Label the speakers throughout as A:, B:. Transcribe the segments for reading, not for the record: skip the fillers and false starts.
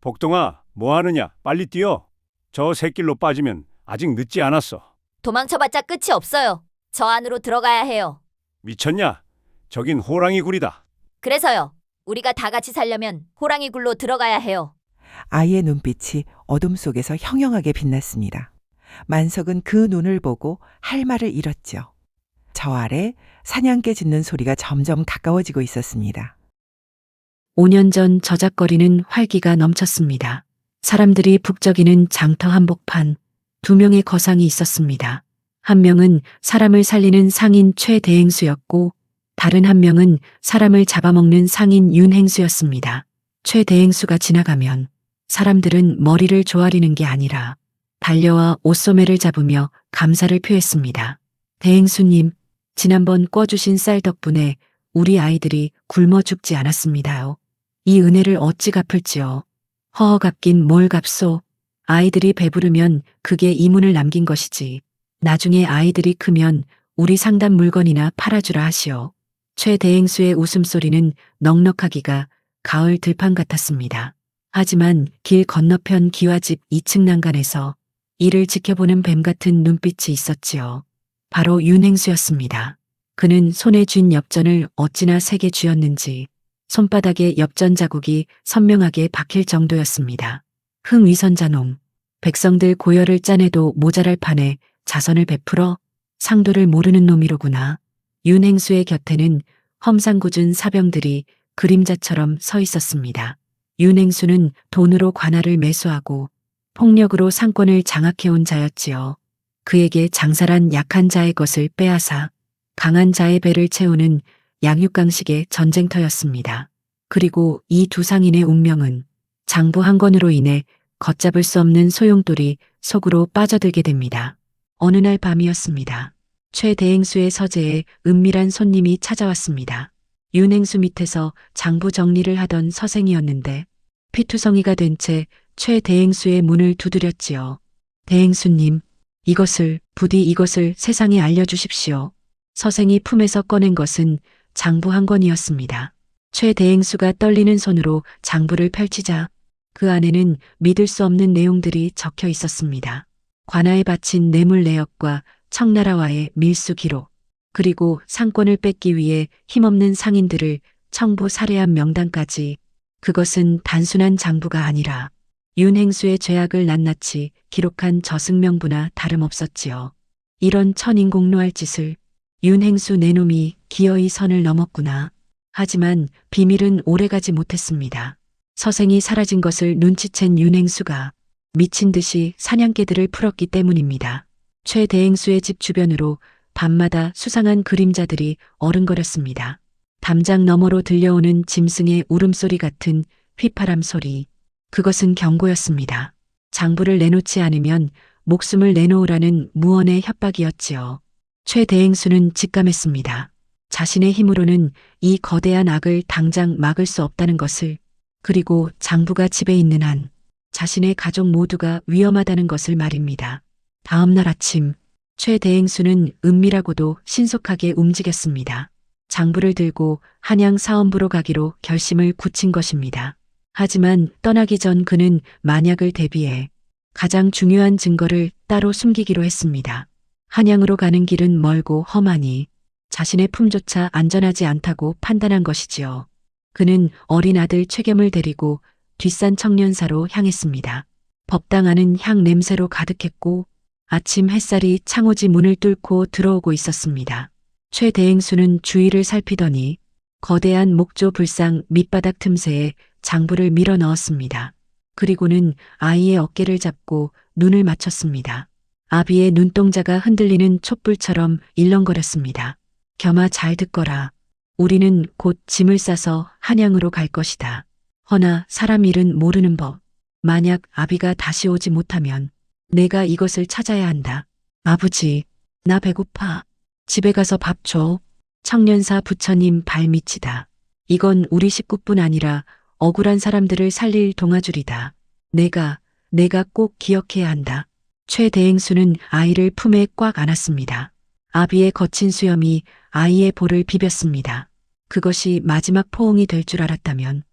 A: 복동아, 뭐 하느냐? 빨리 뛰어. 저 새길로 빠지면 아직 늦지 않았어.
B: 도망쳐봤자 끝이 없어요. 저 안으로 들어가야 해요.
A: 미쳤냐? 저긴 호랑이 굴이다.
B: 그래서요. 우리가 다 같이 살려면 호랑이 굴로 들어가야 해요.
C: 아이의 눈빛이 어둠 속에서 형형하게 빛났습니다. 만석은 그 눈을 보고 할 말을 잃었죠. 저 아래 사냥개 짖는 소리가 점점 가까워지고 있었습니다.
D: 5년 전 저작거리는 활기가 넘쳤습니다. 사람들이 북적이는 장터 한복판, 2명의 거상이 있었습니다. 한 명은 사람을 살리는 상인 최대행수였고 다른 한 명은 사람을 잡아먹는 상인 윤행수였습니다. 최대행수가 지나가면 사람들은 머리를 조아리는 게 아니라 달려와 옷소매를 잡으며 감사를 표했습니다. 대행수님, 지난번 꿔주신 쌀 덕분에 우리 아이들이 굶어 죽지 않았습니다요. 이 은혜를 어찌 갚을지요. 허허 갚긴 뭘 갚소. 아이들이 배부르면 그게 이문을 남긴 것이지. 나중에 아이들이 크면 우리 상담 물건이나 팔아주라 하시오. 최대행수의 웃음소리는 넉넉하기가 가을 들판 같았습니다. 하지만 길 건너편 기와집 2층 난간에서 이를 지켜보는 뱀 같은 눈빛이 있었지요. 바로 윤행수였습니다. 그는 손에 쥔 엽전을 어찌나 세게 쥐었는지 손바닥에 엽전 자국이 선명하게 박힐 정도였습니다. 흥위선자놈, 백성들 고열을 짜내도 모자랄 판에 자선을 베풀어 상도를 모르는 놈이로구나. 윤행수의 곁에는 험상궂은 사병들이 그림자처럼 서 있었습니다. 윤행수는 돈으로 관할을 매수하고 폭력으로 상권을 장악해온 자였지요. 그에게 장사란 약한 자의 것을 빼앗아 강한 자의 배를 채우는 양육강식의 전쟁터였습니다. 그리고 이 두 상인의 운명은 장부 한 권으로 인해 걷잡을 수 없는 소용돌이 속으로 빠져들게 됩니다. 어느 날 밤이었습니다. 최대행수의 서재에 은밀한 손님이 찾아왔습니다. 윤행수 밑에서 장부 정리를 하던 서생이었는데 피투성이가 된 채 최대행수의 문을 두드렸지요. 대행수님, 부디 이것을 세상에 알려주십시오. 서생이 품에서 꺼낸 것은 장부 한 권이었습니다. 최대행수가 떨리는 손으로 장부를 펼치자 그 안에는 믿을 수 없는 내용들이 적혀 있었습니다. 관아에 바친 뇌물 내역과 청나라와의 밀수 기록, 그리고 상권을 뺏기 위해 힘없는 상인들을 청부 살해한 명단까지. 그것은 단순한 장부가 아니라 윤행수의 죄악을 낱낱이 기록한 저승명부나 다름없었지요. 이런 천인공노할 짓을 윤행수 내놈이 기어이 선을 넘었구나. 하지만 비밀은 오래가지 못했습니다. 서생이 사라진 것을 눈치챈 윤행수가 미친 듯이 사냥개들을 풀었기 때문입니다. 최대행수의 집 주변으로 밤마다 수상한 그림자들이 어른거렸습니다. 담장 너머로 들려오는 짐승의 울음소리 같은 휘파람 소리. 그것은 경고였습니다. 장부를 내놓지 않으면 목숨을 내놓으라는 무언의 협박이었지요. 최대행수는 직감했습니다. 자신의 힘으로는 이 거대한 악을 당장 막을 수 없다는 것을, 그리고 장부가 집에 있는 한 자신의 가족 모두가 위험하다는 것을 말입니다. 다음 날 아침, 최대행수는 은밀하고도 신속하게 움직였습니다. 장부를 들고 한양 사원부로 가기로 결심을 굳힌 것입니다. 하지만 떠나기 전 그는 만약을 대비해 가장 중요한 증거를 따로 숨기기로 했습니다. 한양으로 가는 길은 멀고 험하니 자신의 품조차 안전하지 않다고 판단한 것이지요. 그는 어린 아들 최겸을 데리고 뒷산 청년사로 향했습니다. 법당 안은 향 냄새로 가득했고 아침 햇살이 창호지 문을 뚫고 들어오고 있었습니다. 최대행수는 주위를 살피더니 거대한 목조 불상 밑바닥 틈새에 장부를 밀어 넣었습니다. 그리고는 아이의 어깨를 잡고 눈을 맞췄습니다. 아비의 눈동자가 흔들리는 촛불처럼 일렁거렸습니다. 겸아 잘 듣거라. 우리는 곧 짐을 싸서 한양으로 갈 것이다. 허나 사람 일은 모르는 법. 만약 아비가 다시 오지 못하면 내가 이것을 찾아야 한다. 아버지, 나 배고파. 집에 가서 밥 줘. 청년사 부처님 발밑이다. 이건 우리 식구뿐 아니라 억울한 사람들을 살릴 동아줄이다. 내가 꼭 기억해야 한다. 최대행수는 아이를 품에 꽉 안았습니다. 아비의 거친 수염이 아이의 볼을 비볐습니다. 그것이 마지막 포옹이 될 줄 알았다면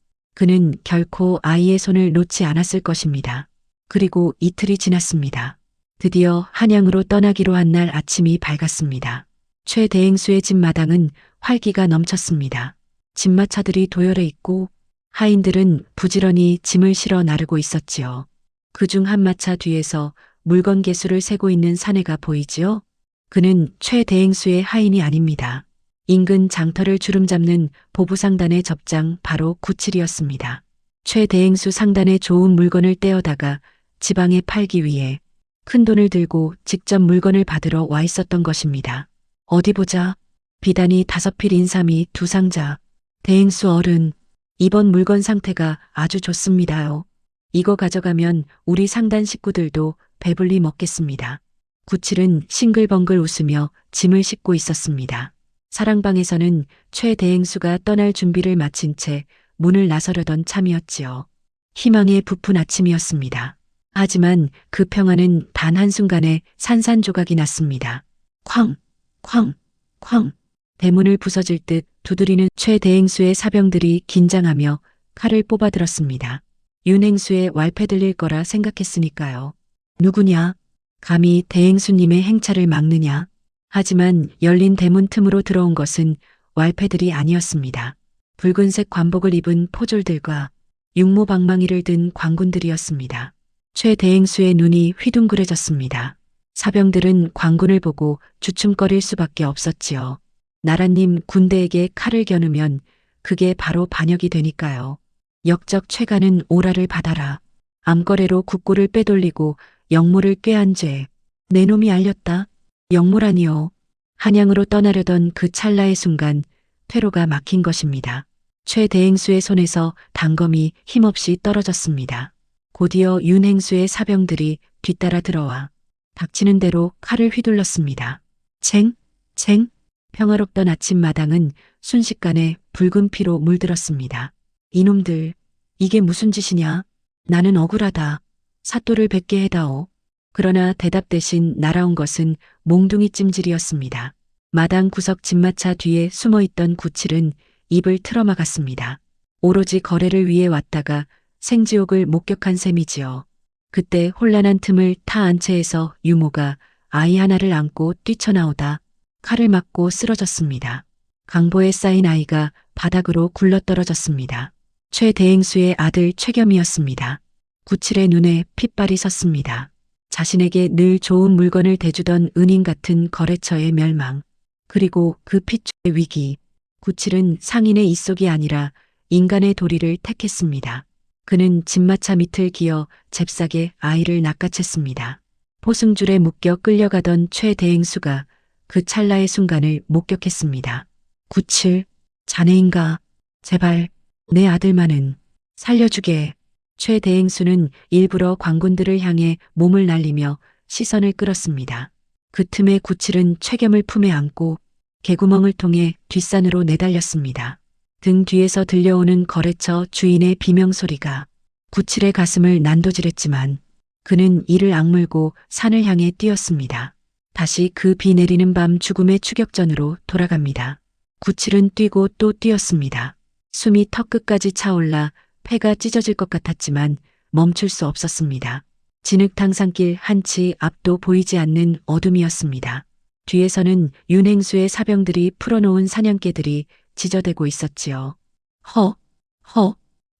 D: 그는 결코 아이의 손을 놓지 않았을 것입니다. 그리고 이틀이 지났습니다. 드디어 한양으로 떠나기로 한 날 아침이 밝았습니다. 최 대행수의 집 마당은 활기가 넘쳤습니다. 집마차들이 도열해 있고 하인들은 부지런히 짐을 실어 나르고 있었지요. 그중 한 마차 뒤에서 물건 개수를 세고 있는 사내가 보이지요? 그는 최 대행수의 하인이 아닙니다. 인근 장터를 주름잡는 보부상단의 접장 바로 구칠이었습니다. 최 대행수 상단에 좋은 물건을 떼어다가 지방에 팔기 위해 큰 돈을 들고 직접 물건을 받으러 와 있었던 것입니다. 어디 보자. 비단이 5필 인삼이 2상자. 대행수 어른, 이번 물건 상태가 아주 좋습니다요. 이거 가져가면 우리 상단 식구들도 배불리 먹겠습니다. 구칠은 싱글벙글 웃으며 짐을 싣고 있었습니다. 사랑방에서는 최 대행수가 떠날 준비를 마친 채 문을 나서려던 참이었지요. 희망에 부푼 아침이었습니다. 하지만 그 평화는 단 한순간에 산산조각이 났습니다. 쾅, 쾅, 쾅. 대문을 부서질 듯 두드리는 최 대행수의 사병들이 긴장하며 칼을 뽑아들었습니다. 윤행수의 왈패 들릴 거라 생각했으니까요. 누구냐? 감히 대행수님의 행차를 막느냐? 하지만 열린 대문 틈으로 들어온 것은 왈패들이 아니었습니다. 붉은색 관복을 입은 포졸들과 육모방망이를 든 관군들이었습니다. 최 대행수의 눈이 휘둥그레졌습니다. 사병들은 관군을 보고 주춤거릴 수밖에 없었지요. 나라님 군대에게 칼을 겨누면 그게 바로 반역이 되니까요. 역적 최가는 오라를 받아라. 암거래로 국고를 빼돌리고 영모를 꾀한 죄. 내 놈이 알렸다. 영모라니요. 한양으로 떠나려던 그 찰나의 순간 퇴로가 막힌 것입니다. 최 대행수의 손에서 단검이 힘없이 떨어졌습니다. 곧이어 윤행수의 사병들이 뒤따라 들어와 닥치는 대로 칼을 휘둘렀습니다. 쟁, 쟁. 평화롭던 아침마당은 순식간에 붉은 피로 물들었습니다. 이놈들, 이게 무슨 짓이냐? 나는 억울하다. 사또를 뵙게 해다오. 그러나 대답 대신 날아온 것은 몽둥이 찜질이었습니다. 마당 구석 집마차 뒤에 숨어있던 구칠은 입을 틀어막았습니다. 오로지 거래를 위해 왔다가 생지옥을 목격한 셈이지요. 그때 혼란한 틈을 타 안채에서 유모가 아이 하나를 안고 뛰쳐나오다 칼을 맞고 쓰러졌습니다. 강보에 쌓인 아이가 바닥으로 굴러떨어졌습니다. 최 대행수의 아들 최겸이었습니다. 구칠의 눈에 핏발이 섰습니다. 자신에게 늘 좋은 물건을 대주던 은인 같은 거래처의 멸망, 그리고 그 핏줄의 위기. 구칠은 상인의 입속이 아니라 인간의 도리를 택했습니다. 그는 집마차 밑을 기어 잽싸게 아이를 낚아챘습니다. 포승줄에 묶여 끌려가던 최 대행수가 그 찰나의 순간을 목격했습니다. 구칠, 자네인가? 제발 내 아들만은 살려주게. 최 대행수는 일부러 관군들을 향해 몸을 날리며 시선을 끌었습니다. 그 틈에 구칠은 최겸을 품에 안고 개구멍을 통해 뒷산으로 내달렸습니다. 등 뒤에서 들려오는 거래처 주인의 비명소리가 구칠의 가슴을 난도질했지만 그는 이를 악물고 산을 향해 뛰었습니다. 다시 그 비 내리는 밤 죽음의 추격전으로 돌아갑니다. 구칠은 뛰고 또 뛰었습니다. 숨이 턱끝까지 차올라 폐가 찢어질 것 같았지만 멈출 수 없었습니다. 진흙탕 산길 한치 앞도 보이지 않는 어둠이었습니다. 뒤에서는 윤행수의 사병들이 풀어놓은 사냥개들이 지저대고 있었지요.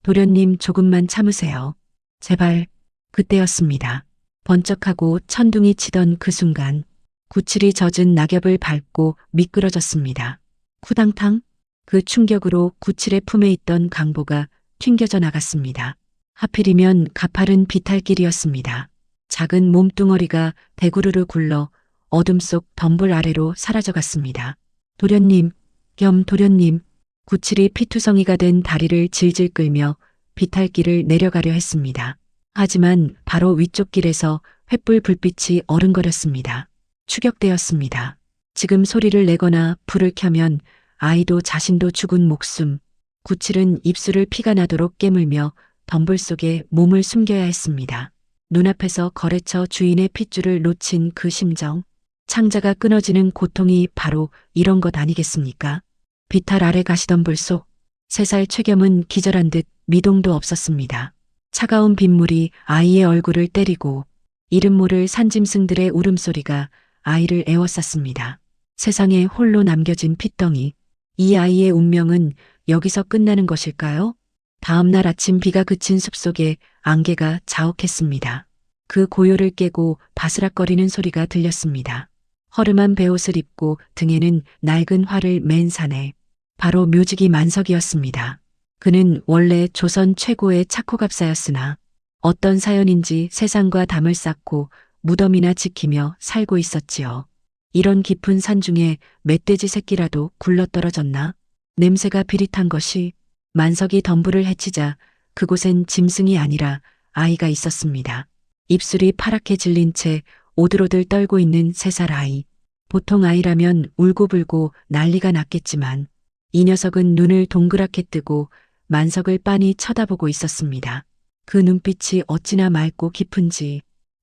D: 도련님 조금만 참으세요. 제발. 그때였습니다. 번쩍하고 천둥이 치던 그 순간 구칠이 젖은 낙엽을 밟고 미끄러졌습니다. 쿠당탕. 그 충격으로 구칠의 품에 있던 강보가 튕겨져 나갔습니다. 하필이면 가파른 비탈길이었습니다. 작은 몸뚱어리가 대구르르 굴러 어둠 속 덤불 아래로 사라져갔습니다. 도련님, 겸 도련님. 구칠이 피투성이가 된 다리를 질질 끌며 비탈길을 내려가려 했습니다. 하지만 바로 위쪽 길에서 횃불 불빛이 어른거렸습니다. 추격되었습니다. 지금 소리를 내거나 불을 켜면 아이도 자신도 죽은 목숨. 구칠은 입술을 피가 나도록 깨물며 덤불 속에 몸을 숨겨야 했습니다. 눈앞에서 거래처 주인의 핏줄을 놓친 그 심정. 창자가 끊어지는 고통이 바로 이런 것 아니겠습니까? 비탈 아래 가시덤불 속 3살 최겸은 기절한 듯 미동도 없었습니다. 차가운 빗물이 아이의 얼굴을 때리고 이름 모를 산짐승들의 울음소리가 아이를 에워쌌습니다. 세상에 홀로 남겨진 핏덩이. 이 아이의 운명은 여기서 끝나는 것일까요? 다음 날 아침 비가 그친 숲속에 안개가 자욱했습니다. 그 고요를 깨고 바스락거리는 소리가 들렸습니다. 허름한 베옷을 입고 등에는 낡은 활을 맨 사내. 바로 묘직이 만석이었습니다. 그는 원래 조선 최고의 착호갑사였으나 어떤 사연인지 세상과 담을 쌓고 무덤이나 지키며 살고 있었지요. 이런 깊은 산 중에 멧돼지 새끼라도 굴러떨어졌나? 냄새가 비릿한 것이 만석이 덤불을 헤치자 그곳엔 짐승이 아니라 아이가 있었습니다. 입술이 파랗게 질린 채 오들오들 떨고 있는 3살 아이. 보통 아이라면 울고불고 난리가 났겠지만 이 녀석은 눈을 동그랗게 뜨고 만석을 빤히 쳐다보고 있었습니다. 그 눈빛이 어찌나 맑고 깊은지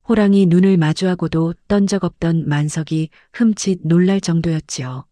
D: 호랑이 눈을 마주하고도 떤 적 없던 만석이 흠칫 놀랄 정도였지요.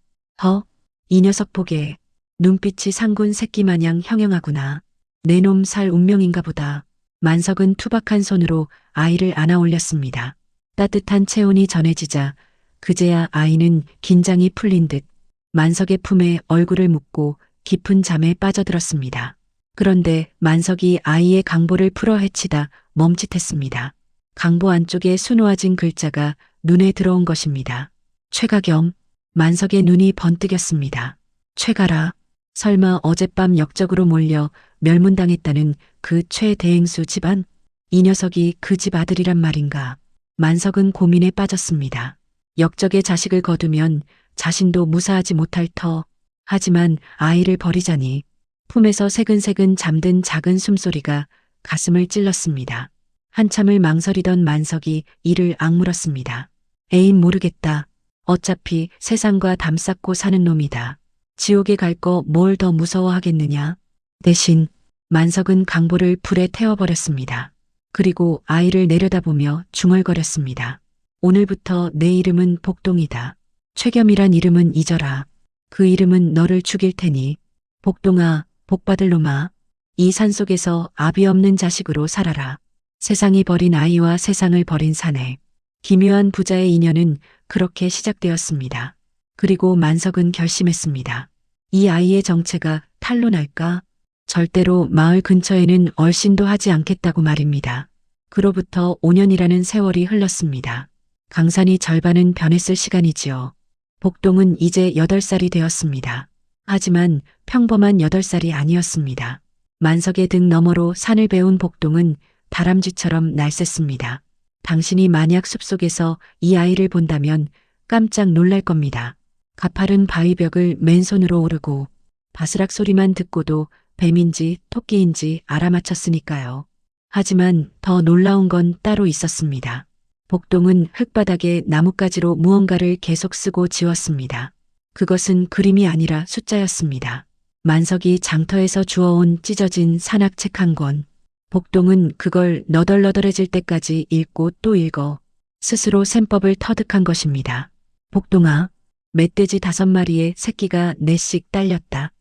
D: 이 녀석 보게. 눈빛이 상군 새끼 마냥 형형하구나. 내 놈 살 운명인가 보다. 만석은 투박한 손으로 아이를 안아 올렸습니다. 따뜻한 체온이 전해지자 그제야 아이는 긴장이 풀린 듯 만석의 품에 얼굴을 묻고 깊은 잠에 빠져들었습니다. 그런데 만석이 아이의 강보를 풀어 헤치다 멈칫했습니다. 강보 안쪽에 수놓아진 글자가 눈에 들어온 것입니다. 최가겸. 만석의 눈이 번뜩였습니다. 최가라. 설마 어젯밤 역적으로 몰려 멸문당했다는 그 최대행수 집안? 이 녀석이 그 집 아들이란 말인가? 만석은 고민에 빠졌습니다. 역적의 자식을 거두면 자신도 무사하지 못할 터. 하지만 아이를 버리자니 품에서 새근새근 잠든 작은 숨소리가 가슴을 찔렀습니다. 한참을 망설이던 만석이 이를 악물었습니다. 에인 모르겠다. 어차피 세상과 담쌓고 사는 놈이다. 지옥에 갈 거 뭘 더 무서워하겠느냐. 대신 만석은 강보를 불에 태워버렸습니다. 그리고 아이를 내려다보며 중얼거렸습니다. 오늘부터 내 이름은 복동이다. 최겸이란 이름은 잊어라. 그 이름은 너를 죽일 테니 복동아, 복받을 놈아. 이 산속에서 아비 없는 자식으로 살아라. 세상이 버린 아이와 세상을 버린 사내. 기묘한 부자의 인연은 그렇게 시작되었습니다. 그리고 만석은 결심했습니다. 이 아이의 정체가 탈로 날까? 절대로 마을 근처에는 얼씬도 하지 않겠다고 말입니다. 그로부터 5년이라는 세월이 흘렀습니다. 강산이 절반은 변했을 시간이지요. 복동은 이제 8살이 되었습니다. 하지만 평범한 8살이 아니었습니다. 만석의 등 너머로 산을 배운 복동은 다람쥐처럼 날쌔습니다. 당신이 만약 숲속에서 이 아이를 본다면 깜짝 놀랄 겁니다. 가파른 바위벽을 맨손으로 오르고 바스락 소리만 듣고도 뱀인지 토끼인지 알아맞혔으니까요. 하지만 더 놀라운 건 따로 있었습니다. 복동은 흙바닥에 나뭇가지로 무언가를 계속 쓰고 지웠습니다. 그것은 그림이 아니라 숫자였습니다. 만석이 장터에서 주워온 찢어진 산악책 한 권. 복동은 그걸 너덜너덜해질 때까지 읽고 또 읽어 스스로 셈법을 터득한 것입니다. 복동아, 멧돼지 5마리에 새끼가 4씩 딸렸다.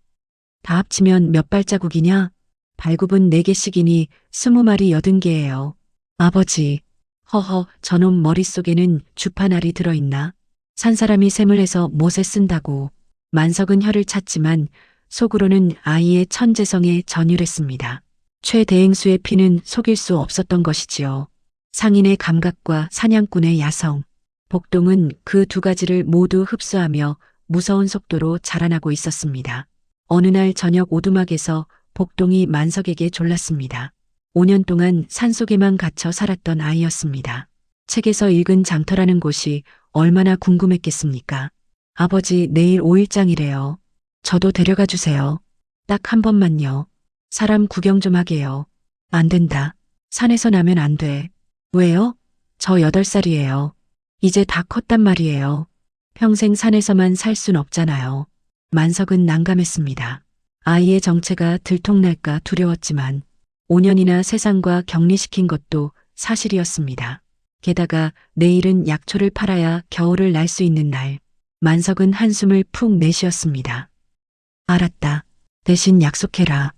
D: 다 합치면 몇 발자국이냐? 발굽은 4개씩이니 20마리 80개예요. 아버지, 허허, 저놈 머릿속에는 주파날이 들어있나? 산사람이 셈을 해서 못에 쓴다고. 만석은 혀를 찼지만 속으로는 아이의 천재성에 전율했습니다. 최대행수의 피는 속일 수 없었던 것이지요. 상인의 감각과 사냥꾼의 야성. 복동은 그 2가지를 모두 흡수하며 무서운 속도로 자라나고 있었습니다. 어느 날 저녁 오두막에서 복동이 만석에게 졸랐습니다. 5년 동안 산속에만 갇혀 살았던 아이였습니다. 책에서 읽은 장터라는 곳이 얼마나 궁금했겠습니까? 아버지, 내일 5일장이래요. 저도 데려가 주세요. 딱 한 번만요. 사람 구경 좀 하게요. 안 된다. 산에서 나면 안 돼. 왜요? 저 8살이에요. 이제 다 컸단 말이에요. 평생 산에서만 살 순 없잖아요. 만석은 난감했습니다. 아이의 정체가 들통날까 두려웠지만 5년이나 세상과 격리시킨 것도 사실이었습니다. 게다가 내일은 약초를 팔아야 겨울을 날 수 있는 날. 만석은 한숨을 푹 내쉬었습니다. 알았다. 대신 약속해라.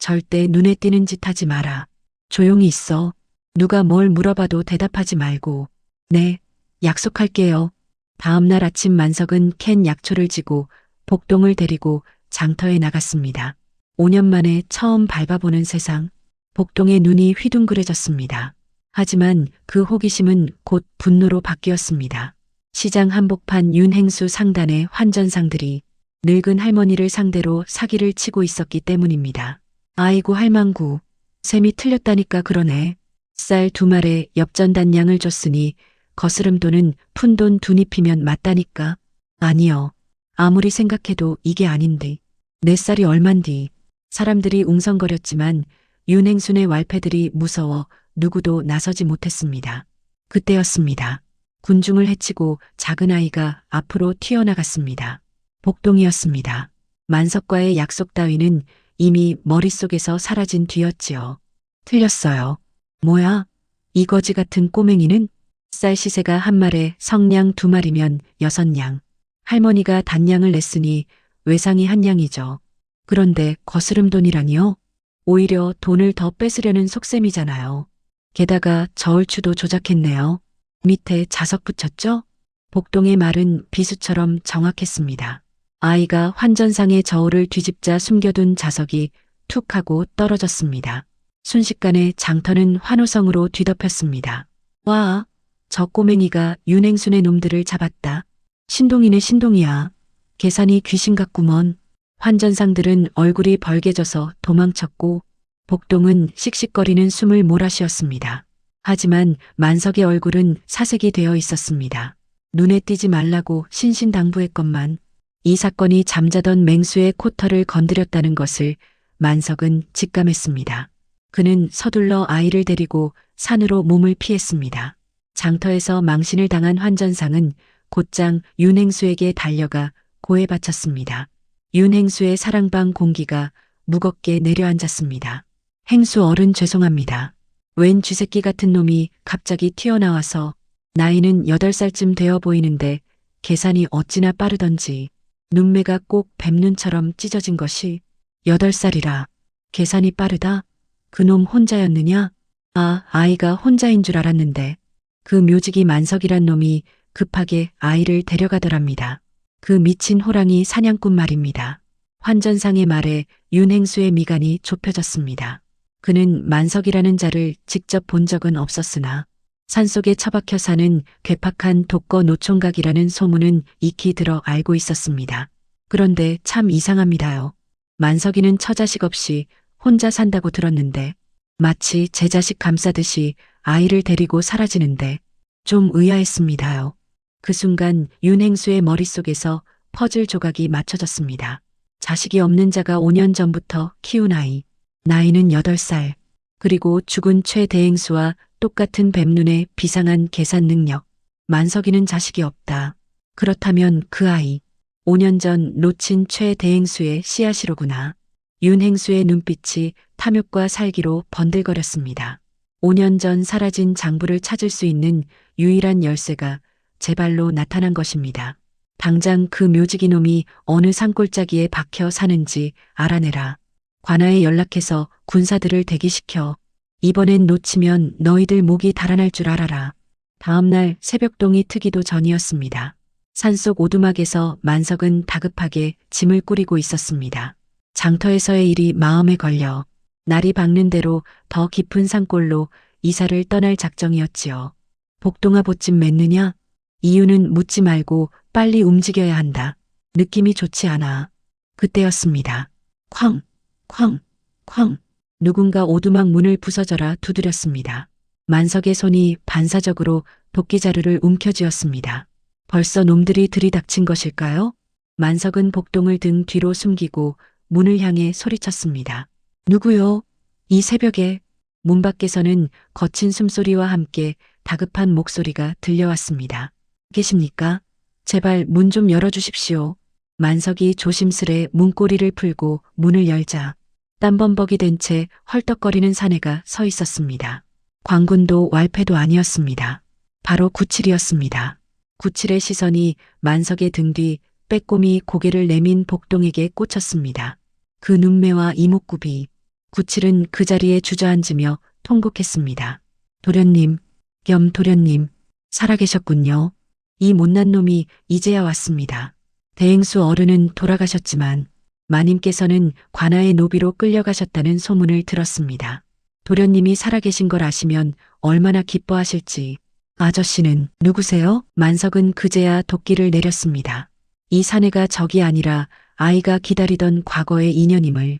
D: 절대 눈에 띄는 짓 하지 마라. 조용히 있어. 누가 뭘 물어봐도 대답하지 말고. 네, 약속할게요. 다음날 아침 만석은 캔 약초를 지고 복동을 데리고 장터에 나갔습니다. 5년 만에 처음 밟아보는 세상. 복동의 눈이 휘둥그레졌습니다. 하지만 그 호기심은 곧 분노로 바뀌었습니다. 시장 한복판 윤행수 상단의 환전상들이 늙은 할머니를 상대로 사기를 치고 있었기 때문입니다. 아이고 할망구, 셈이 틀렸다니까 그러네. 쌀 2말에 엽전단량을 줬으니 거스름 돈은 푼돈 2잎이면 맞다니까. 아니요. 아무리 생각해도 이게 아닌데. 내 쌀이 얼만디. 사람들이 웅성거렸지만 윤행순의 왈패들이 무서워 누구도 나서지 못했습니다. 그때였습니다. 군중을 해치고 작은 아이가 앞으로 튀어나갔습니다. 복동이었습니다. 만석과의 약속 따위는 이미 머릿속에서 사라진 뒤였지요. 틀렸어요. 뭐야? 이 거지 같은 꼬맹이는? 쌀 시세가 한 말에 성냥 2마리면 6냥. 할머니가 단량을 냈으니 외상이 한 냥이죠. 그런데 거스름 돈이라니요? 오히려 돈을 더 뺏으려는 속셈이잖아요. 게다가 저울추도 조작했네요. 밑에 자석 붙였죠? 복동의 말은 비수처럼 정확했습니다. 아이가 환전상의 저울을 뒤집자 숨겨둔 자석이 툭 하고 떨어졌습니다. 순식간에 장터는 환호성으로 뒤덮였습니다. 와, 저 꼬맹이가 윤행순의 놈들을 잡았다. 신동이네 신동이야. 계산이 귀신 같구먼. 환전상들은 얼굴이 벌개져서 도망쳤고 복동은 씩씩거리는 숨을 몰아쉬었습니다. 하지만 만석의 얼굴은 사색이 되어 있었습니다. 눈에 띄지 말라고 신신당부했건만 이 사건이 잠자던 맹수의 코털을 건드렸다는 것을 만석은 직감했습니다. 그는 서둘러 아이를 데리고 산으로 몸을 피했습니다. 장터에서 망신을 당한 환전상은 곧장 윤행수에게 달려가 고해 바쳤습니다. 윤행수의 사랑방 공기가 무겁게 내려앉았습니다. 행수 어른 죄송합니다. 웬 쥐새끼 같은 놈이 갑자기 튀어나와서 나이는 8살쯤 되어 보이는데 계산이 어찌나 빠르던지 눈매가 꼭 뱀눈처럼 찢어진 것이 8살이라 계산이 빠르다? 그놈 혼자였느냐? 아, 아이가 혼자인 줄 알았는데 그 묘직이 만석이란 놈이 급하게 아이를 데려가더랍니다. 그 미친 호랑이 사냥꾼 말입니다. 환전상의 말에 윤행수의 미간이 좁혀졌습니다. 그는 만석이라는 자를 직접 본 적은 없었으나 산속에 처박혀 사는 괴팍한 독거 노총각이라는 소문은 익히 들어 알고 있었습니다. 그런데 참 이상합니다요. 만석이는 처자식 없이 혼자 산다고 들었는데 마치 제 자식 감싸듯이 아이를 데리고 사라지는데 좀 의아했습니다요. 그 순간 윤행수의 머릿속에서 퍼즐 조각이 맞춰졌습니다. 자식이 없는 자가 5년 전부터 키운 아이. 나이는 8살. 그리고 죽은 최대행수와 똑같은 뱀눈의 비상한 계산 능력. 만석이는 자식이 없다. 그렇다면 그 아이. 5년 전 놓친 최대행수의 씨앗이로구나. 윤행수의 눈빛이 탐욕과 살기로 번들거렸습니다. 5년 전 사라진 장부를 찾을 수 있는 유일한 열쇠가 제 발로 나타난 것입니다. 당장 그 묘지기 놈이 어느 산골짜기에 박혀 사는지 알아내라. 관아에 연락해서 군사들을 대기시켜. 이번엔 놓치면 너희들 목이 달아날 줄 알아라. 다음날 새벽동이 트기도 전이었습니다. 산속 오두막에서 만석은 다급하게 짐을 꾸리고 있었습니다. 장터에서의 일이 마음에 걸려 날이 밝는 대로 더 깊은 산골로 이사를 떠날 작정이었지요. 복동아 보찜 맸느냐? 이유는 묻지 말고 빨리 움직여야 한다. 느낌이 좋지 않아. 그때였습니다. 쾅, 쾅, 쾅. 누군가 오두막 문을 부서져라 두드렸습니다. 만석의 손이 반사적으로 도끼 자루를 움켜쥐었습니다. 벌써 놈들이 들이닥친 것일까요? 만석은 복동을 등 뒤로 숨기고 문을 향해 소리쳤습니다. 누구요? 이 새벽에. 문 밖에서는 거친 숨소리와 함께 다급한 목소리가 들려왔습니다. 계십니까? 제발 문 좀 열어주십시오. 만석이 조심스레 문고리를 풀고 문을 열자 땀범벅이 된 채 헐떡거리는 사내가 서 있었습니다. 광군도 왈패도 아니었습니다. 바로 구칠이었습니다. 구칠의 시선이 만석의 등 뒤 빼꼼히 고개를 내민 복동에게 꽂혔습니다. 그 눈매와 이목구비. 구칠은 그 자리에 주저앉으며 통곡했습니다. 도련님, 겸 도련님, 살아계셨군요. 이 못난 놈이 이제야 왔습니다. 대행수 어른은 돌아가셨지만 마님께서는 관아의 노비로 끌려가셨다는 소문을 들었습니다. 도련님이 살아계신 걸 아시면 얼마나 기뻐하실지. 아저씨는 누구세요? 만석은 그제야 도끼를 내렸습니다. 이 사내가 적이 아니라 아이가 기다리던 과거의 인연임을,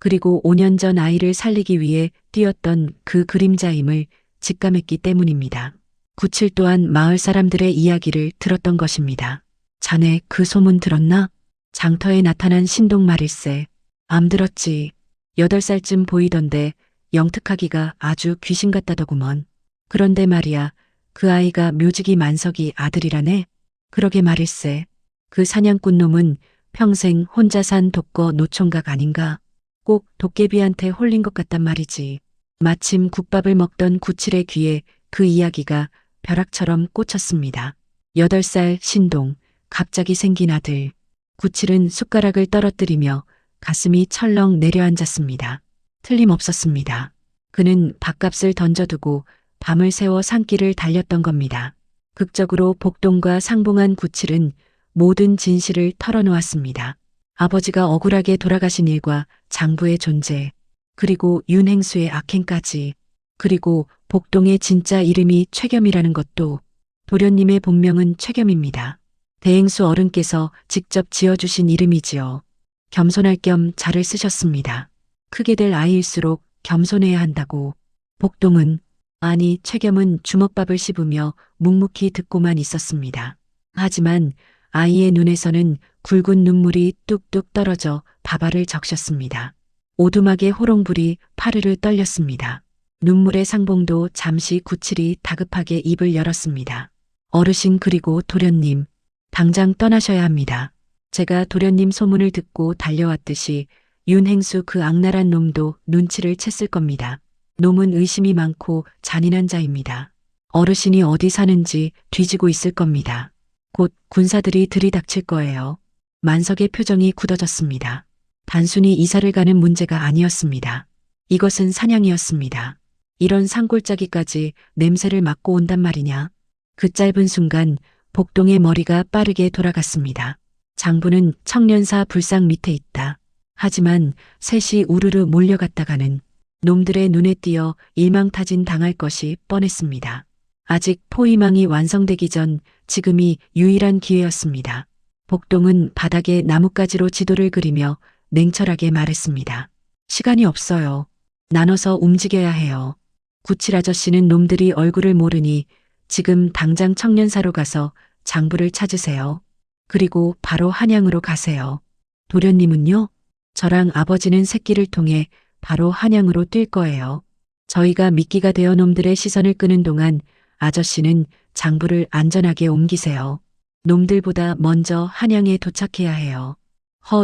D: 그리고 5년 전 아이를 살리기 위해 뛰었던 그 그림자임을 직감했기 때문입니다. 구칠 또한 마을 사람들의 이야기를 들었던 것입니다. 자네 그 소문 들었나? 장터에 나타난 신동 말일세. 암 들었지. 8살쯤 보이던데 영특하기가 아주 귀신 같다더구먼. 그런데 말이야, 그 아이가 묘직이 만석이 아들이라네? 그러게 말일세. 그 사냥꾼 놈은 평생 혼자 산 독거 노총각 아닌가? 꼭 도깨비한테 홀린 것 같단 말이지. 마침 국밥을 먹던 구칠의 귀에 그 이야기가 벼락처럼 꽂혔습니다. 8살 신동, 갑자기 생긴 아들. 구칠은 숟가락을 떨어뜨리며 가슴이 철렁 내려앉았습니다. 틀림없었습니다. 그는 밥값을 던져두고 밤을 새워 산길을 달렸던 겁니다. 극적으로 복동과 상봉한 구칠은 모든 진실을 털어놓았습니다. 아버지가 억울하게 돌아가신 일과 장부의 존재, 그리고 윤행수의 악행까지, 그리고 복동의 진짜 이름이 최겸이라는 것도. 도련님의 본명은 최겸입니다. 대행수 어른께서 직접 지어주신 이름이지요. 겸손할 겸 자를 쓰셨습니다. 크게 될 아이일수록 겸손해야 한다고. 복동은, 아니 최겸은 주먹밥을 씹으며 묵묵히 듣고만 있었습니다. 하지만 아이의 눈에서는 굵은 눈물이 뚝뚝 떨어져 밥알을 적셨습니다. 오두막의 호롱불이 파르르 떨렸습니다. 눈물의 상봉도 잠시 구칠이 다급하게 입을 열었습니다. 어르신 그리고 도련님, 당장 떠나셔야 합니다. 제가 도련님 소문을 듣고 달려왔듯이 윤행수 그 악랄한 놈도 눈치를 챘을 겁니다. 놈은 의심이 많고 잔인한 자입니다. 어르신이 어디 사는지 뒤지고 있을 겁니다. 곧 군사들이 들이닥칠 거예요. 만석의 표정이 굳어졌습니다. 단순히 이사를 가는 문제가 아니었습니다. 이것은 사냥이었습니다. 이런 산골짜기까지 냄새를 맡고 온단 말이냐. 그 짧은 순간 복동의 머리가 빠르게 돌아갔습니다. 장부는 청년사 불상 밑에 있다. 하지만 셋이 우르르 몰려갔다가는 놈들의 눈에 띄어 일망타진 당할 것이 뻔했습니다. 아직 포위망이 완성되기 전 지금이 유일한 기회였습니다. 복동은 바닥에 나뭇가지로 지도를 그리며 냉철하게 말했습니다. 시간이 없어요. 나눠서 움직여야 해요. 구칠 아저씨는 놈들이 얼굴을 모르니 지금 당장 청년사로 가서 장부를 찾으세요. 그리고 바로 한양으로 가세요. 도련님은요? 저랑 아버지는 새끼를 통해 바로 한양으로 뛸 거예요. 저희가 미끼가 되어 놈들의 시선을 끄는 동안 아저씨는 장부를 안전하게 옮기세요. 놈들보다 먼저 한양에 도착해야 해요.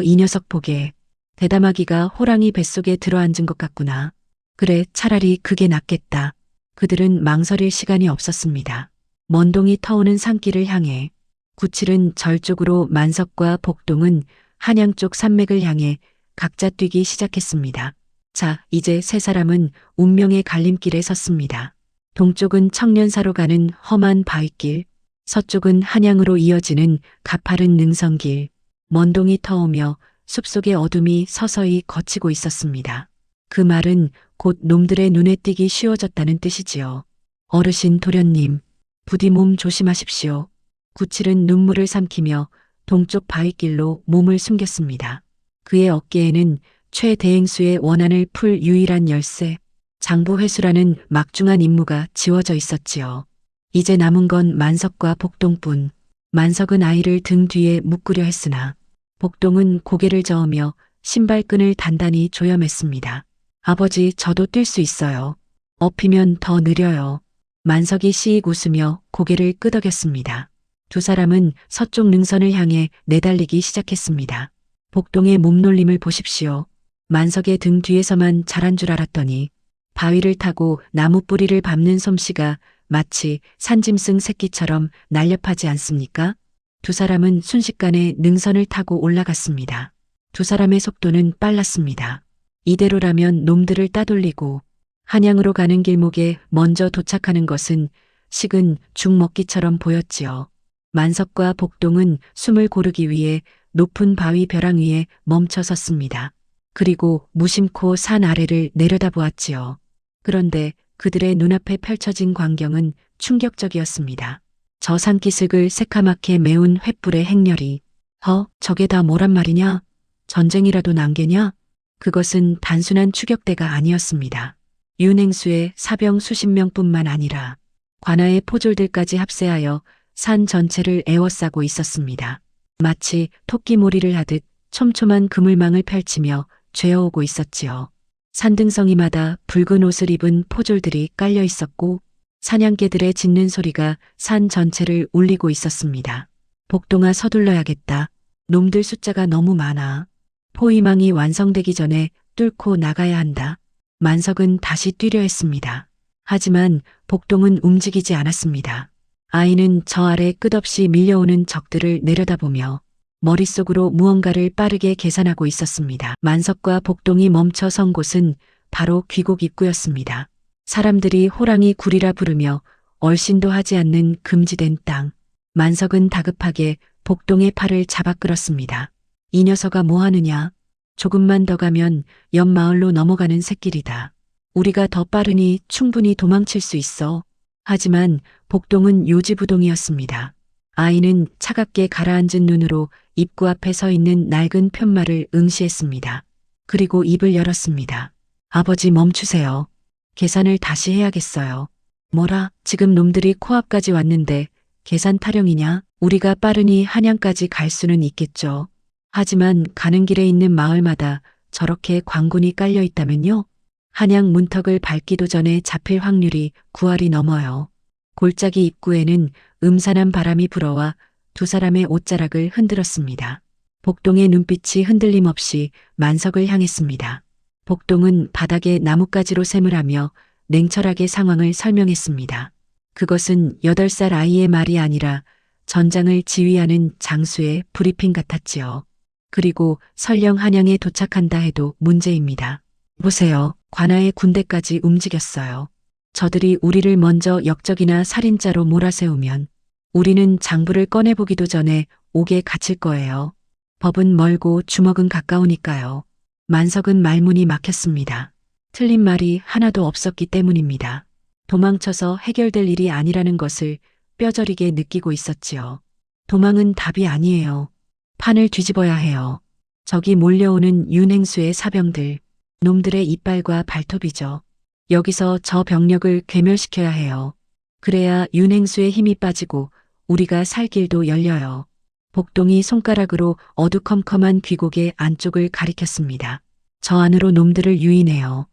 D: 이 녀석 보게. 대담하기가 호랑이 뱃속에 들어앉은 것 같구나. 그래, 차라리 그게 낫겠다. 그들은 망설일 시간이 없었습니다. 먼동이 터오는 산길을 향해. 구칠은 절 쪽으로, 만석과 복동은 한양 쪽 산맥을 향해 각자 뛰기 시작했습니다. 자, 이제 세 사람은 운명의 갈림길에 섰습니다. 동쪽은 청년사로 가는 험한 바위길, 서쪽은 한양으로 이어지는 가파른 능선길. 먼동이 터오며 숲속의 어둠이 서서히 걷히고 있었습니다. 그 말은 곧 놈들의 눈에 띄기 쉬워졌다는 뜻이지요. 어르신 도련님, 부디 몸 조심하십시오. 구칠은 눈물을 삼키며 동쪽 바위길로 몸을 숨겼습니다. 그의 어깨에는 최대행수의 원한을 풀 유일한 열쇠, 장부회수라는 막중한 임무가 지워져 있었지요. 이제 남은 건 만석과 복동뿐. 만석은 아이를 등 뒤에 묶으려 했으나 복동은 고개를 저으며 신발끈을 단단히 조여맸습니다. 아버지, 저도 뛸 수 있어요. 엎이면 더 느려요. 만석이 씩 웃으며 고개를 끄덕였습니다. 두 사람은 서쪽 능선을 향해 내달리기 시작했습니다. 복동의 몸놀림을 보십시오. 만석의 등 뒤에서만 잘한 줄 알았더니 바위를 타고 나무 뿌리를 밟는 솜씨가 마치 산짐승 새끼처럼 날렵하지 않습니까? 두 사람은 순식간에 능선을 타고 올라갔습니다. 두 사람의 속도는 빨랐습니다. 이대로라면 놈들을 따돌리고 한양으로 가는 길목에 먼저 도착하는 것은 식은 죽 먹기처럼 보였지요. 만석과 복동은 숨을 고르기 위해 높은 바위 벼랑 위에 멈춰 섰습니다. 그리고 무심코 산 아래를 내려다보았지요. 그런데 그들의 눈앞에 펼쳐진 광경은 충격적이었습니다. 저 산기슭을 새카맣게 메운 횃불의 행렬이 저게 다 뭐란 말이냐? 전쟁이라도 난게냐? 그것은 단순한 추격대가 아니었습니다. 윤행수의 사병 수십 명뿐만 아니라 관아의 포졸들까지 합세하여 산 전체를 에워싸고 있었습니다. 마치 토끼몰이를 하듯 촘촘한 그물망을 펼치며 죄어오고 있었지요. 산등성이마다 붉은 옷을 입은 포졸들이 깔려 있었고 사냥개들의 짖는 소리가 산 전체를 울리고 있었습니다. 복동아, 서둘러야겠다. 놈들 숫자가 너무 많아. 포위망이 완성되기 전에 뚫고 나가야 한다. 만석은 다시 뛰려 했습니다. 하지만 복동은 움직이지 않았습니다. 아이는 저 아래 끝없이 밀려오는 적들을 내려다보며 머릿속으로 무언가를 빠르게 계산하고 있었습니다. 만석과 복동이 멈춰 선 곳은 바로 귀곡 입구였습니다. 사람들이 호랑이 굴이라 부르며 얼씬도 하지 않는 금지된 땅. 만석은 다급하게 복동의 팔을 잡아 끌었습니다. 이 녀석아, 뭐 하느냐? 조금만 더 가면 옆 마을로 넘어가는 샛길이다. 우리가 더 빠르니 충분히 도망칠 수 있어. 하지만 복동은 요지부동이었습니다. 아이는 차갑게 가라앉은 눈으로 입구 앞에 서 있는 낡은 편말을 응시했습니다. 그리고 입을 열었습니다. 아버지, 멈추세요. 계산을 다시 해야겠어요. 뭐라? 지금 놈들이 코앞까지 왔는데 계산 타령이냐? 우리가 빠르니 한양까지 갈 수는 있겠죠. 하지만 가는 길에 있는 마을마다 저렇게 광군이 깔려 있다면요? 한양 문턱을 밟기도 전에 잡힐 확률이 9할이 넘어요. 골짜기 입구에는 음산한 바람이 불어와 두 사람의 옷자락을 흔들었습니다. 복동의 눈빛이 흔들림 없이 만석을 향했습니다. 복동은 바닥에 나뭇가지로 셈을 하며 냉철하게 상황을 설명했습니다. 그것은 8살 아이의 말이 아니라 전장을 지휘하는 장수의 브리핑 같았지요. 그리고 설령 한양에 도착한다 해도 문제입니다. 보세요. 관아의 군대까지 움직였어요. 저들이 우리를 먼저 역적이나 살인자로 몰아세우면 우리는 장부를 꺼내보기도 전에 옥에 갇힐 거예요. 법은 멀고 주먹은 가까우니까요. 만석은 말문이 막혔습니다. 틀린 말이 하나도 없었기 때문입니다. 도망쳐서 해결될 일이 아니라는 것을 뼈저리게 느끼고 있었지요. 도망은 답이 아니에요. 판을 뒤집어야 해요. 적이 몰려오는 윤행수의 사병들, 놈들의 이빨과 발톱이죠. 여기서 저 병력을 괴멸시켜야 해요. 그래야 윤행수의 힘이 빠지고 우리가 살 길도 열려요. 복동이 손가락으로 어두컴컴한 귀곡의 안쪽을 가리켰습니다. 저 안으로 놈들을 유인해요.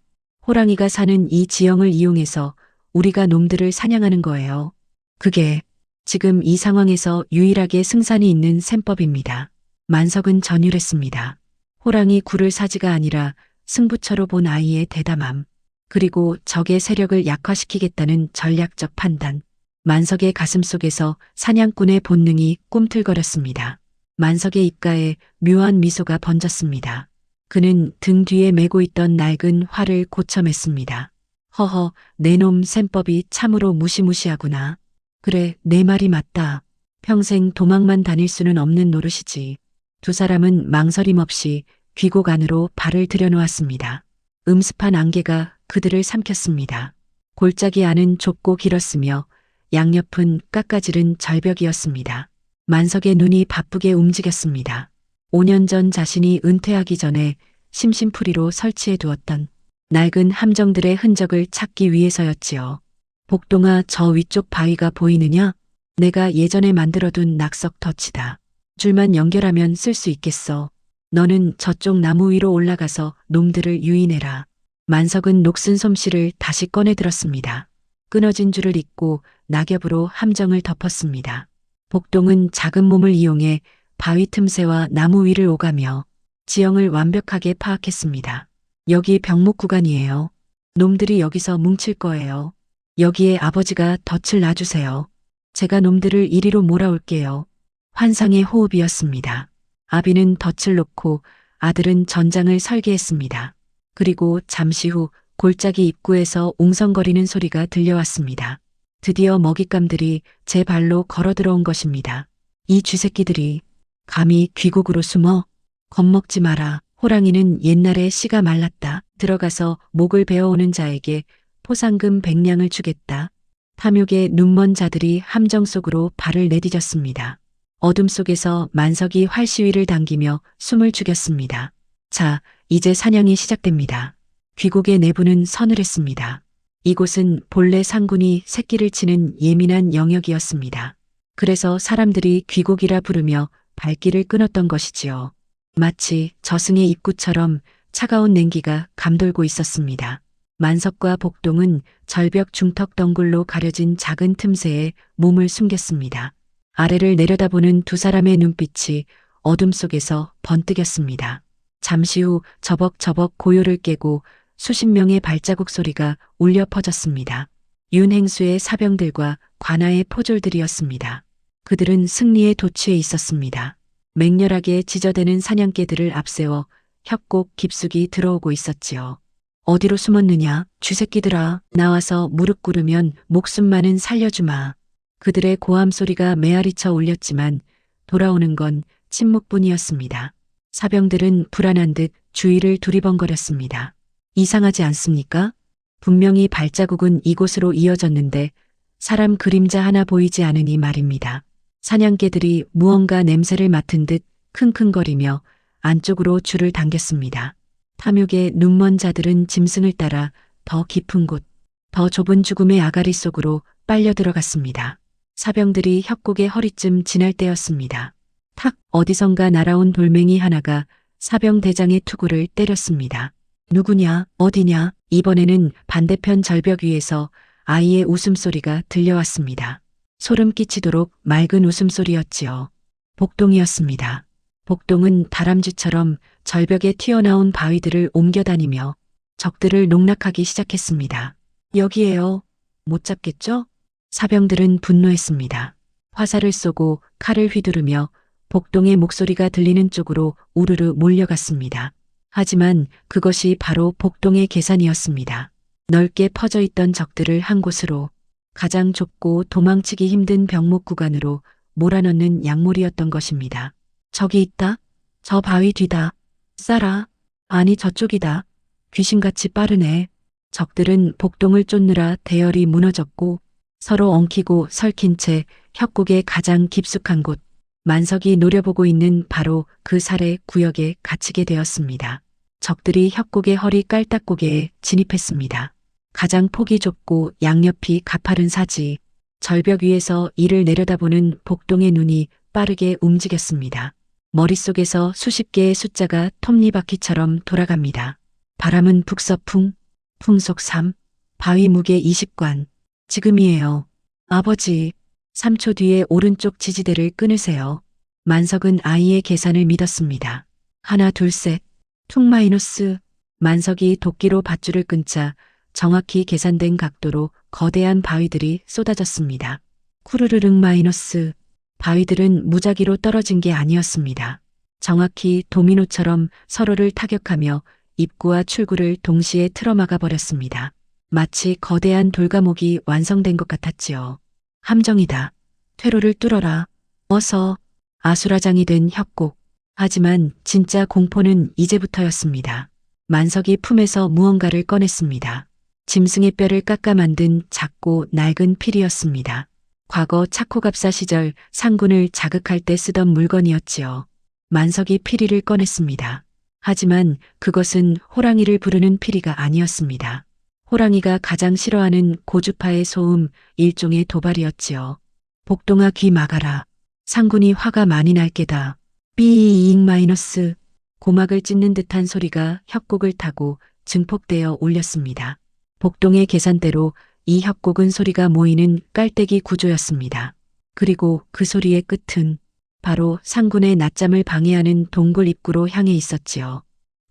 D: 호랑이가 사는 이 지형을 이용해서 우리가 놈들을 사냥하는 거예요. 그게 지금 이 상황에서 유일하게 승산이 있는 셈법입니다. 만석은 전율했습니다. 호랑이 굴을 사지가 아니라 승부처로 본 아이의 대담함, 그리고 적의 세력을 약화시키겠다는 전략적 판단. 만석의 가슴속에서 사냥꾼의 본능이 꿈틀거렸습니다. 만석의 입가에 묘한 미소가 번졌습니다. 그는 등 뒤에 메고 있던 낡은 활을 고쳐맸습니다. 허허, 내 놈 셈법이 참으로 무시무시하구나. 그래, 내 말이 맞다. 평생 도망만 다닐 수는 없는 노릇이지. 두 사람은 망설임 없이 귀곡 안으로 발을 들여놓았습니다. 음습한 안개가 그들을 삼켰습니다. 골짜기 안은 좁고 길었으며 양옆은 깎아지른 절벽이었습니다. 만석의 눈이 바쁘게 움직였습니다. 5년 전 자신이 은퇴하기 전에 심심풀이로 설치해 두었던 낡은 함정들의 흔적을 찾기 위해서였지요. 복동아, 저 위쪽 바위가 보이느냐? 내가 예전에 만들어둔 낙석 덫이다. 줄만 연결하면 쓸 수 있겠어. 너는 저쪽 나무 위로 올라가서 놈들을 유인해라. 만석은 녹슨 솜씨를 다시 꺼내 들었습니다. 끊어진 줄을 잇고 낙엽으로 함정을 덮었습니다. 복동은 작은 몸을 이용해 바위 틈새와 나무 위를 오가며 지형을 완벽하게 파악했습니다. 여기 병목 구간이에요. 놈들이 여기서 뭉칠 거예요. 여기에 아버지가 덫을 놔주세요. 제가 놈들을 이리로 몰아올게요. 환상의 호흡이었습니다. 아비는 덫을 놓고 아들은 전장을 설계했습니다. 그리고 잠시 후 골짜기 입구에서 웅성거리는 소리가 들려왔습니다. 드디어 먹잇감들이 제 발로 걸어 들어온 것입니다. 이 쥐새끼들이 감히 귀국으로 숨어? 겁먹지 마라. 호랑이는 옛날에 씨가 말랐다. 들어가서 목을 베어오는 자에게 포상금 100냥을 주겠다. 탐욕에 눈먼 자들이 함정 속으로 발을 내디뎠습니다. 어둠 속에서 만석이 활시위를 당기며 숨을 죽였습니다. 자, 이제 사냥이 시작됩니다. 귀국의 내부는 서늘했습니다. 이곳은 본래 상군이 새끼를 치는 예민한 영역이었습니다. 그래서 사람들이 귀국이라 부르며 발길을 끊었던 것이지요. 마치 저승의 입구처럼 차가운 냉기가 감돌고 있었습니다. 만석과 복동은 절벽 중턱 덩굴로 가려진 작은 틈새에 몸을 숨겼습니다. 아래를 내려다보는 두 사람의 눈빛이 어둠 속에서 번뜩였습니다. 잠시 후 저벅저벅 고요를 깨고 수십 명의 발자국 소리가 울려 퍼졌습니다. 윤행수의 사병들과 관아의 포졸들이었습니다. 그들은 승리의 도취에 있었습니다. 맹렬하게 지저대는 사냥개들을 앞세워 협곡 깊숙이 들어오고 있었지요. 어디로 숨었느냐, 쥐새끼들아. 나와서 무릎 꿇으면 목숨만은 살려주마. 그들의 고함 소리가 메아리쳐 울렸지만 돌아오는 건 침묵뿐이었습니다. 사병들은 불안한 듯 주위를 두리번거렸습니다. 이상하지 않습니까? 분명히 발자국은 이곳으로 이어졌는데 사람 그림자 하나 보이지 않으니 말입니다. 사냥개들이 무언가 냄새를 맡은 듯 킁킁거리며 안쪽으로 줄을 당겼습니다. 탐욕에 눈먼 자들은 짐승을 따라 더 깊은 곳, 더 좁은 죽음의 아가리 속으로 빨려 들어갔습니다. 사병들이 협곡의 허리쯤 지날 때였습니다. 탁! 어디선가 날아온 돌멩이 하나가 사병 대장의 투구를 때렸습니다. 누구냐? 어디냐? 이번에는 반대편 절벽 위에서 아이의 웃음소리가 들려왔습니다. 소름 끼치도록 맑은 웃음소리였지요. 복동이었습니다. 복동은 다람쥐처럼 절벽에 튀어나온 바위들을 옮겨다니며 적들을 농락하기 시작했습니다. 여기에요. 못 잡겠죠? 사병들은 분노했습니다. 화살을 쏘고 칼을 휘두르며 복동의 목소리가 들리는 쪽으로 우르르 몰려갔습니다. 하지만 그것이 바로 복동의 계산이었습니다. 넓게 퍼져 있던 적들을 한 곳으로, 가장 좁고 도망치기 힘든 병목 구간으로 몰아넣는 약몰이었던 것입니다. 저기 있다. 저 바위 뒤다. 쏴라. 아니 저쪽이다. 귀신같이 빠르네. 적들은 복동을 쫓느라 대열이 무너졌고 서로 엉키고 설킨 채 협곡의 가장 깊숙한 곳, 만석이 노려보고 있는 바로 그 살해 구역에 갇히게 되었습니다. 적들이 협곡의 허리 깔딱고개에 진입했습니다. 가장 폭이 좁고 양옆이 가파른 사지, 절벽 위에서 이를 내려다보는 복동의 눈이 빠르게 움직였습니다. 머릿속에서 수십 개의 숫자가 톱니바퀴처럼 돌아갑니다. 바람은 북서풍, 풍속 3, 바위 무게 20관. 지금이에요. 아버지, 3초 뒤에 오른쪽 지지대를 끊으세요. 만석은 아이의 계산을 믿었습니다. 하나, 둘, 셋, 툭 마이너스. 만석이 도끼로 밧줄을 끊자 정확히 계산된 각도로 거대한 바위들이 쏟아졌습니다. 쿠르르릉 마이너스. 바위들은 무작위로 떨어진 게 아니었습니다. 정확히 도미노처럼 서로를 타격하며 입구와 출구를 동시에 틀어막아 버렸습니다. 마치 거대한 돌과목이 완성된 것 같았지요. 함정이다. 퇴로를 뚫어라. 어서. 아수라장이 된 협곡. 하지만 진짜 공포는 이제부터였습니다. 만석이 품에서 무언가를 꺼냈습니다. 짐승의 뼈를 깎아 만든 작고 낡은 필이었습니다. 과거 차코갑사 시절 상군을 자극할 때 쓰던 물건이었지요. 만석이 피리를 꺼냈습니다. 하지만 그것은 호랑이를 부르는 피리가 아니었습니다. 호랑이가 가장 싫어하는 고주파의 소음, 일종의 도발이었지요. 복동아 귀 막아라. 상군이 화가 많이 날 게다. 삐잉 마이너스. 고막을 찢는 듯한 소리가 협곡을 타고 증폭되어 울렸습니다. 복동의 계산대로 이 협곡은 소리가 모이는 깔때기 구조였습니다. 그리고 그 소리의 끝은 바로 상군의 낮잠을 방해하는 동굴 입구로 향해 있었지요.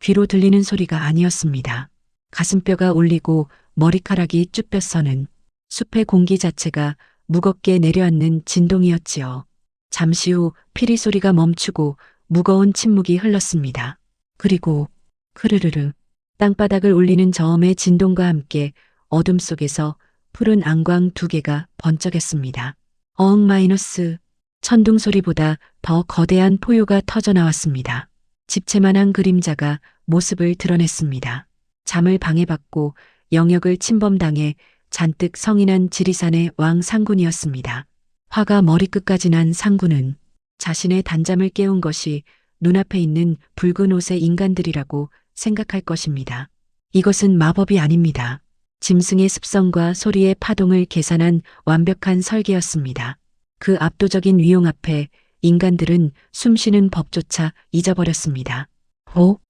D: 귀로 들리는 소리가 아니었습니다. 가슴뼈가 울리고 머리카락이 쭈뼛서는 숲의 공기 자체가 무겁게 내려앉는 진동이었지요. 잠시 후 피리 소리가 멈추고 무거운 침묵이 흘렀습니다. 그리고 크르르르 땅바닥을 울리는 저음의 진동과 함께 어둠 속에서 푸른 안광 두 개가 번쩍였습니다. 어흥 마이너스. 천둥 소리보다 더 거대한 포효가 터져 나왔습니다. 집채만한 그림자가 모습을 드러냈습니다. 잠을 방해받고 영역을 침범당해 잔뜩 성이 난 지리산의 왕 상군이었습니다. 화가 머리끝까지 난 상군은 자신의 단잠을 깨운 것이 눈앞에 있는 붉은 옷의 인간들이라고 생각할 것입니다. 이것은 마법이 아닙니다. 짐승의 습성과 소리의 파동을 계산한 완벽한 설계였습니다. 그 압도적인 위용 앞에 인간들은 숨쉬는 법조차 잊어버렸습니다.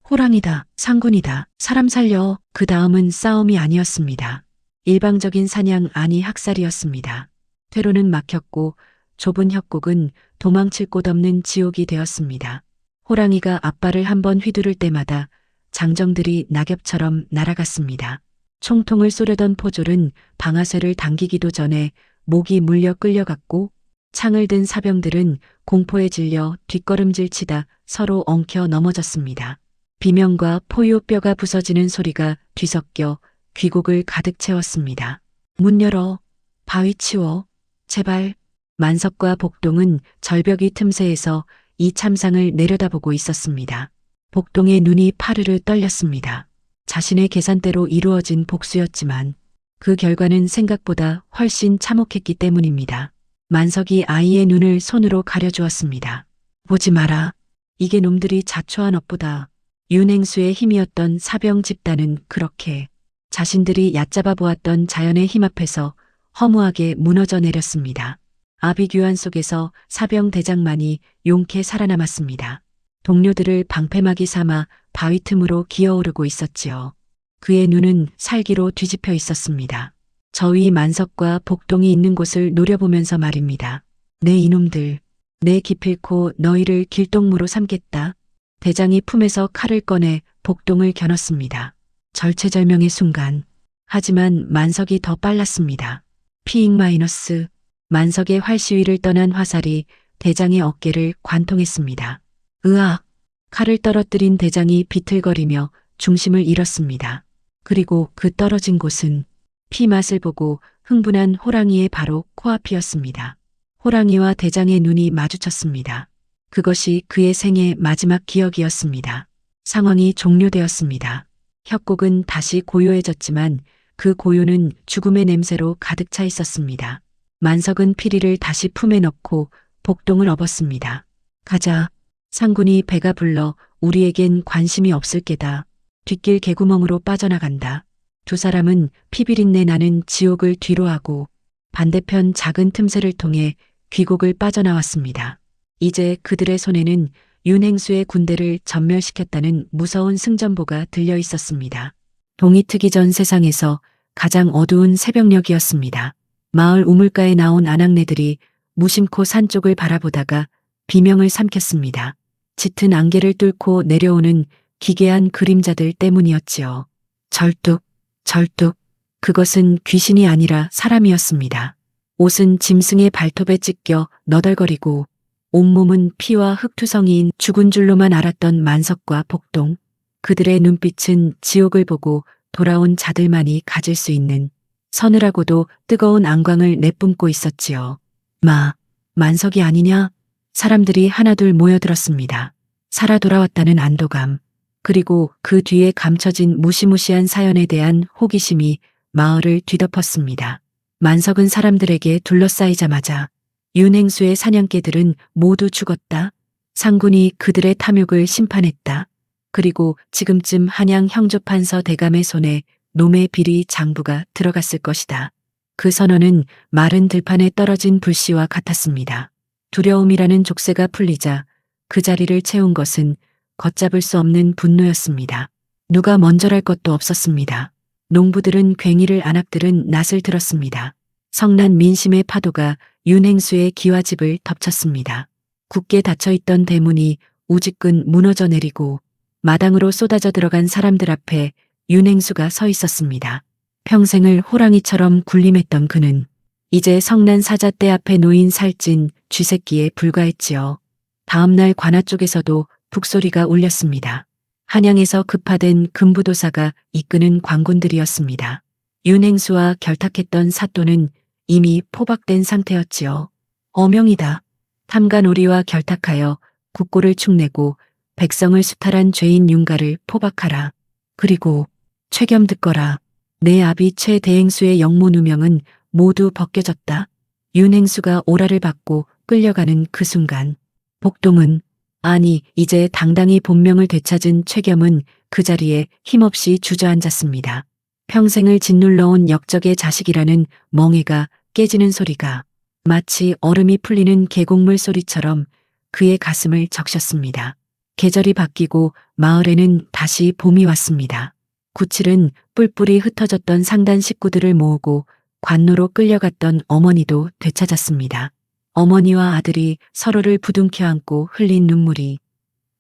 D: 호랑이다, 상군이다, 사람 살려. 그 다음은 싸움이 아니었습니다. 일방적인 사냥 아니 학살이었습니다. 퇴로는 막혔고 좁은 협곡은 도망칠 곳 없는 지옥이 되었습니다. 호랑이가 앞발을 한번 휘두를 때마다 장정들이 낙엽처럼 날아갔습니다. 총통을 쏘려던 포졸은 방아쇠를 당기기도 전에 목이 물려 끌려갔고 창을 든 사병들은 공포에 질려 뒷걸음질 치다 서로 엉켜 넘어졌습니다. 비명과 포효뼈가 부서지는 소리가 뒤섞여 귀곡을 가득 채웠습니다. 문 열어. 바위 치워. 제발. 만석과 복동은 절벽이 틈새에서 이 참상을 내려다보고 있었습니다. 복동의 눈이 파르르 떨렸습니다. 자신의 계산대로 이루어진 복수였지만 그 결과는 생각보다 훨씬 참혹했기 때문입니다. 만석이 아이의 눈을 손으로 가려주었습니다. 보지 마라. 이게 놈들이 자초한 업보다. 윤행수의 힘이었던 사병 집단은 그렇게 자신들이 얕잡아 보았던 자연의 힘 앞에서 허무하게 무너져 내렸습니다. 아비규환 속에서 사병 대장만이 용케 살아남았습니다. 동료들을 방패막이 삼아 바위 틈으로 기어오르고 있었지요. 그의 눈은 살기로 뒤집혀 있었습니다. 저 위 만석과 복동이 있는 곳을 노려보면서 말입니다. 내 이놈들, 내 기필코 너희를 길동무로 삼겠다. 대장이 품에서 칼을 꺼내 복동을 겨눴습니다. 절체절명의 순간. 하지만 만석이 더 빨랐습니다. 피잉 마이너스. 만석의 활시위를 떠난 화살이 대장의 어깨를 관통했습니다. 으악! 칼을 떨어뜨린 대장이 비틀거리며 중심을 잃었습니다. 그리고 그 떨어진 곳은 피 맛을 보고 흥분한 호랑이의 바로 코앞이었습니다. 호랑이와 대장의 눈이 마주쳤습니다. 그것이 그의 생애 마지막 기억이었습니다. 상황이 종료되었습니다. 협곡은 다시 고요해졌지만 그 고요는 죽음의 냄새로 가득 차 있었습니다. 만석은 피리를 다시 품에 넣고 복동을 업었습니다. 가자. 상군이 배가 불러 우리에겐 관심이 없을 게다. 뒷길 개구멍으로 빠져나간다. 두 사람은 피비린내 나는 지옥을 뒤로하고 반대편 작은 틈새를 통해 귀곡을 빠져나왔습니다. 이제 그들의 손에는 윤행수의 군대를 전멸시켰다는 무서운 승전보가 들려 있었습니다. 동이 트기 전 세상에서 가장 어두운 새벽녘이었습니다. 마을 우물가에 나온 아낙네들이 무심코 산 쪽을 바라보다가 비명을 삼켰습니다. 짙은 안개를 뚫고 내려오는 기괴한 그림자들 때문이었지요. 절뚝, 절뚝. 그것은 귀신이 아니라 사람이었습니다. 옷은 짐승의 발톱에 찢겨 너덜거리고 온몸은 피와 흙투성이인 죽은 줄로만 알았던 만석과 복동. 그들의 눈빛은 지옥을 보고 돌아온 자들만이 가질 수 있는 서늘하고도 뜨거운 안광을 내뿜고 있었지요. 만석이 아니냐? 사람들이 하나둘 모여들었습니다. 살아 돌아왔다는 안도감, 그리고 그 뒤에 감춰진 무시무시한 사연에 대한 호기심이 마을을 뒤덮었습니다. 만석은 사람들에게 둘러싸이자마자 윤행수의 사냥개들은 모두 죽었다. 상군이 그들의 탐욕을 심판했다. 그리고 지금쯤 한양 형조판서 대감의 손에 놈의 비리 장부가 들어갔을 것이다. 그 선언은 마른 들판에 떨어진 불씨와 같았습니다. 두려움이라는 족쇄가 풀리자 그 자리를 채운 것은 걷잡을 수 없는 분노였습니다. 누가 먼저랄 것도 없었습니다. 농부들은 괭이를 안악들은 낫을 들었습니다. 성난 민심의 파도가 윤행수의 기와집을 덮쳤습니다. 굳게 닫혀있던 대문이 우지끈 무너져 내리고 마당으로 쏟아져 들어간 사람들 앞에 윤행수가 서 있었습니다. 평생을 호랑이처럼 군림했던 그는 이제 성난 사자떼 앞에 놓인 살찐 쥐새끼에 불과했지요. 다음날 관아 쪽에서도 북소리가 울렸습니다. 한양에서 급파된 금부도사가 이끄는 광군들이었습니다. 윤행수와 결탁했던 사또는 이미 포박된 상태였지요. 어명이다. 탐관오리와 결탁하여 국고를 축내고 백성을 수탈한 죄인 윤가를 포박하라. 그리고 최겸 듣거라. 내 아비 최대행수의 영모 누명은 모두 벗겨졌다. 윤행수가 오라를 받고 끌려가는 그 순간 복동은 아니 이제 당당히 본명을 되찾은 최겸은 그 자리에 힘없이 주저앉았습니다. 평생을 짓눌러온 역적의 자식이라는 멍해가 깨지는 소리가 마치 얼음이 풀리는 계곡물 소리처럼 그의 가슴을 적셨습니다. 계절이 바뀌고 마을에는 다시 봄이 왔습니다. 구칠은 뿔뿔이 흩어졌던 상단 식구들을 모으고 관노로 끌려갔던 어머니도 되찾았습니다. 어머니와 아들이 서로를 부둥켜 안고 흘린 눈물이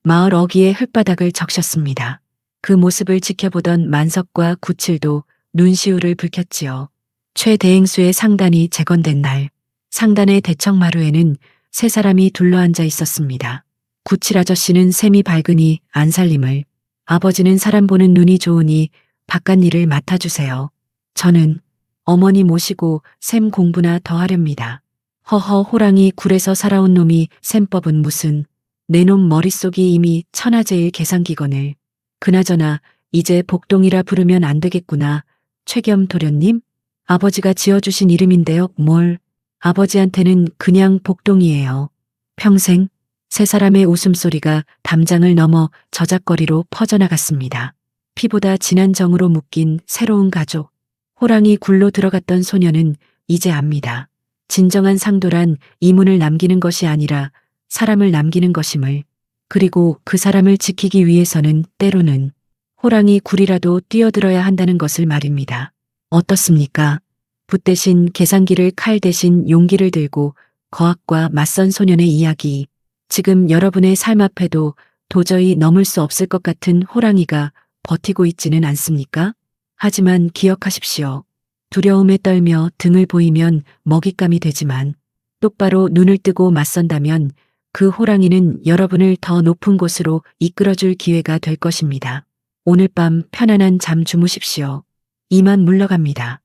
D: 마을 어귀의 흙바닥을 적셨습니다. 그 모습을 지켜보던 만석과 구칠도 눈시울을 붉혔지요. 최대행수의 상단이 재건된 날, 상단의 대청마루에는 세 사람이 둘러앉아 있었습니다. 구칠 아저씨는 셈이 밝으니 안 살림을, 아버지는 사람 보는 눈이 좋으니 바깥 일을 맡아주세요. 저는 어머니 모시고 셈 공부나 더 하렵니다. 허허 호랑이 굴에서 살아온 놈이 셈법은 무슨, 내 놈 머릿속이 이미 천하제일 계산기건을. 그나저나 이제 복동이라 부르면 안 되겠구나. 최겸 도련님? 아버지가 지어주신 이름인데요. 뭘? 아버지한테는 그냥 복동이에요. 평생? 세 사람의 웃음소리가 담장을 넘어 저작거리로 퍼져나갔습니다. 피보다 진한 정으로 묶인 새로운 가족. 호랑이 굴로 들어갔던 소녀는 이제 압니다. 진정한 상도란 이문을 남기는 것이 아니라 사람을 남기는 것임을. 그리고 그 사람을 지키기 위해서는 때로는 호랑이 굴이라도 뛰어들어야 한다는 것을 말입니다. 어떻습니까? 붓 대신 계산기를 칼 대신 용기를 들고 거학과 맞선 소년의 이야기. 지금 여러분의 삶 앞에도 도저히 넘을 수 없을 것 같은 호랑이가 버티고 있지는 않습니까? 하지만 기억하십시오. 두려움에 떨며 등을 보이면 먹잇감이 되지만 똑바로 눈을 뜨고 맞선다면 그 호랑이는 여러분을 더 높은 곳으로 이끌어줄 기회가 될 것입니다. 오늘 밤 편안한 잠 주무십시오. 이만 물러갑니다.